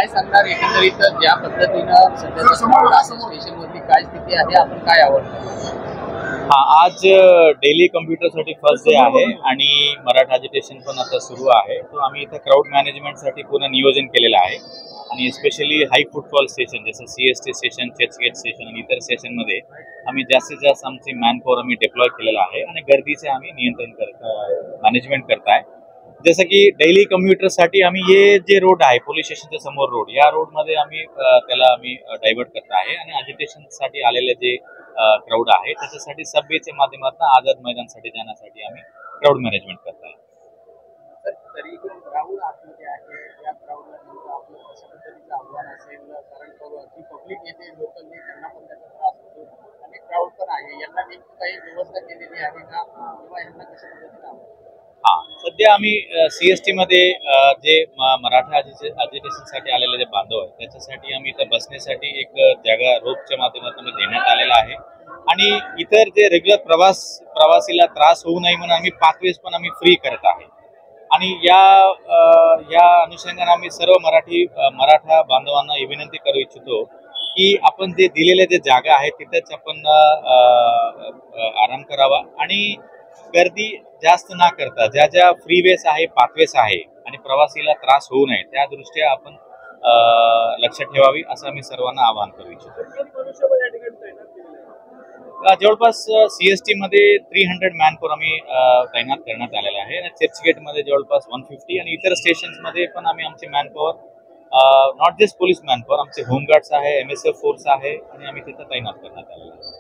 काय सांगणार एकंदरीत ज्या पद्धतीनं सध्या स्टेशनवरती काय स्थिती आहे, आपण काय आवडतं? आज डेली कम्प्युटरसाठी फर्स्ट डे आहे आणि मराठा अजिटेशन पण आता सुरू आहे. तो आम्ही इथं क्राऊड मॅनेजमेंटसाठी पूर्ण नियोजन केलेलं आहे आणि स्पेशली हाय फुटफॉल स्टेशन जसं CST स्टेशन, चर्चगेट स्टेशन आणि इतर स्टेशनमध्ये आम्ही जास्तीत जास्त आमची मॅनपॉवर आम्ही डिप्लॉय केलेला आहे आणि गर्दीचे आम्ही नियंत्रण मॅनेजमेंट करत आहे. जसं की डेली कम्प्युटरसाठी आम्ही हे जे रोड आहे पोलीस स्टेशनच्या समोर रोड, या रोडमध्ये आम्ही त्याला आम्ही डायव्हर्ट करत आहे आणि अजिटेशनसाठी आलेले जे क्राऊड आहे त्याच्यासाठी सबवेच्या माध्यमातून आझाद मैदानसाठी जाण्यासाठी आम्ही क्राऊड मॅनेजमेंट करत आहे. तरी क्राऊड आतमध्ये आहे, या क्राऊडला नेमकं आपलं कशा पद्धतीचं आव्हान असेल, कारण जी पब्लिक येते लोकलने त्यांना पण त्याचा त्रास होतो आणि क्राऊड पण आहे, यांना नेमकी काही व्यवस्था केलेली आहे का किंवा यांना कशा पद्धतीनं? सध्या आम्ही CST मध्ये जे मराठा अजिटेशनसाठी आलेले जे बांधव आहेत त्याच्यासाठी आम्ही इथं बसण्यासाठी एक जागा रोपच्या माध्यमातून देण्यात आलेला आहे आणि इतर जे रेग्युलर प्रवासीला त्रास होऊ नये म्हणून आम्ही पाथवेज पण आम्ही फ्री करत आहे आणि या अनुषंगाने आम्ही सर्व मराठा बांधवांना ही विनंती करू इच्छितो की आपण जे दिलेले जे जागा आहे तिथेच आपण आराम करावा आणि गर्दी जास्त न करता ज्या फ्रीवेस आहे, पाथवेस आहे आणि प्रवासीला त्रास होऊ नये त्या दृष्ट्या आपण लक्ष ठेवावी असं आम्ही सर्वांना आवाहन करू इच्छितो. जवळपास CST मध्ये 300 मॅनपॉवर आम्ही तैनात करण्यात आलेला आहे आणि चर्चगेट मध्ये जवळपास 150 आणि इतर स्टेशन्स मध्ये पण आम्ही आमची manpower not just police manpower आमचे होमगार्ड्स आहे, MSF फोर्स आहे आणि आम्ही तिथं तैनात करण्यात आलेला आहे.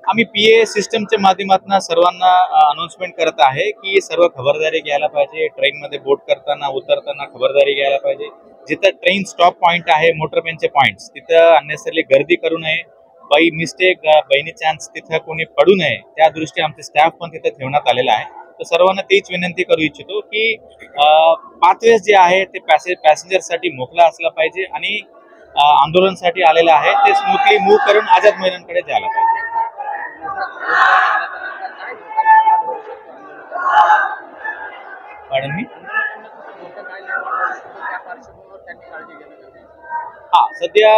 आम्ही PA सिस्टमच्या माध्यमातून सर्वांना अनाउन्समेंट करत आहे की सर्व खबरदारी घ्यायला पाहिजे. ट्रेनमध्ये बोट करताना उतरताना खबरदारी घ्यायला पाहिजे. जिथं ट्रेन स्टॉप पॉइंट आहे, मोटरवेचे पॉइंट्स तिथं अननेसरली गर्दी करू नये. बाई मिस्टेक बाईनी चान्स तिथं कोणी पडू नये त्या दृष्टी आमचे स्टाफ पण तिथं ठेवण्यात आलेला आहे. तर सर्वांना तीच विनंती करू इच्छितो की पाथवेज जे आहे ते पॅसेंजरसाठी मोकळा असला पाहिजे आणि आंदोलनासाठी आलेला आहे ते स्मूथली मूव्ह करून आझाद मैदानकडे जायला पाहिजे. सध्या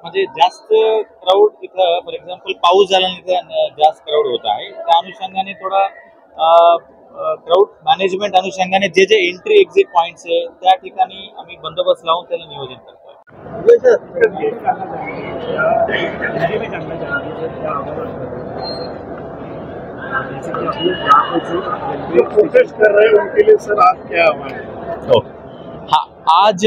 म्हणजे जास्त क्राऊड इथं फॉर एक्झाम्पल पाऊस झाल्यानंतर इथं जास्त क्राऊड होत आहे. त्या अनुषंगाने थोडा क्राऊड मॅनेजमेंट अनुषंगाने जे एंट्री एक्झिट पॉइंट्स आहे त्या ठिकाणी आम्ही बंदोबस्त लावून त्याला नियोजन करतो. प्रोटेस्ट कर रहे हैं उनके लिए सर आप क्या आह्वान? आज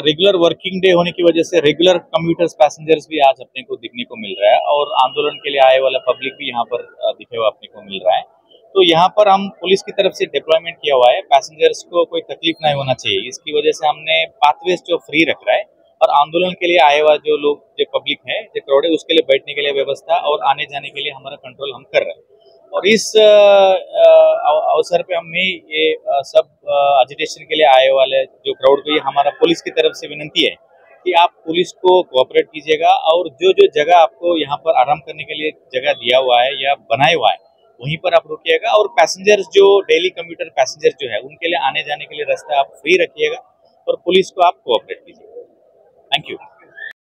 रेगुलर वर्किंग डे होने की वजह से रेगुलर कम्यूटर्स पैसेंजर्स भी आज अपने को दिखने को मिल रहा है और आंदोलन के लिए आए वाला पब्लिक भी यहाँ पर दिखे हुआ अपने को मिल रहा है. तो यहाँ पर हम पुलिस की तरफ से डिप्लॉयमेंट किया हुआ है. पैसेंजर्स को कोई तकलीफ नहीं होना चाहिए, इसकी वजह से हमने पाथवेज जो फ्री रख रहा है और आंदोलन के लिए आए हुआ जो लोग जो पब्लिक है जो क्राउड है उसके लिए बैठने के लिए व्यवस्था और आने जाने के लिए हमारा कंट्रोल हम कर रहे हैं. और इस अवसर पे हमें ये सब एजिटेशन के लिए आए वाले जो क्राउड को ये हमारा पुलिस की तरफ से विनंती है कि आप पुलिस को कोऑपरेट कीजिएगा और जो जगह आपको यहाँ पर आराम करने के लिए जगह दिया हुआ है या बनाया हुआ है वहीं पर आप रुकिएगा और पैसेंजर्स जो डेली कम्यूटर पैसेंजर जो है उनके लिए आने जाने के लिए रास्ता आप फ्री रखिएगा और पुलिस को आप कोऑपरेट कीजिएगा. Thank you.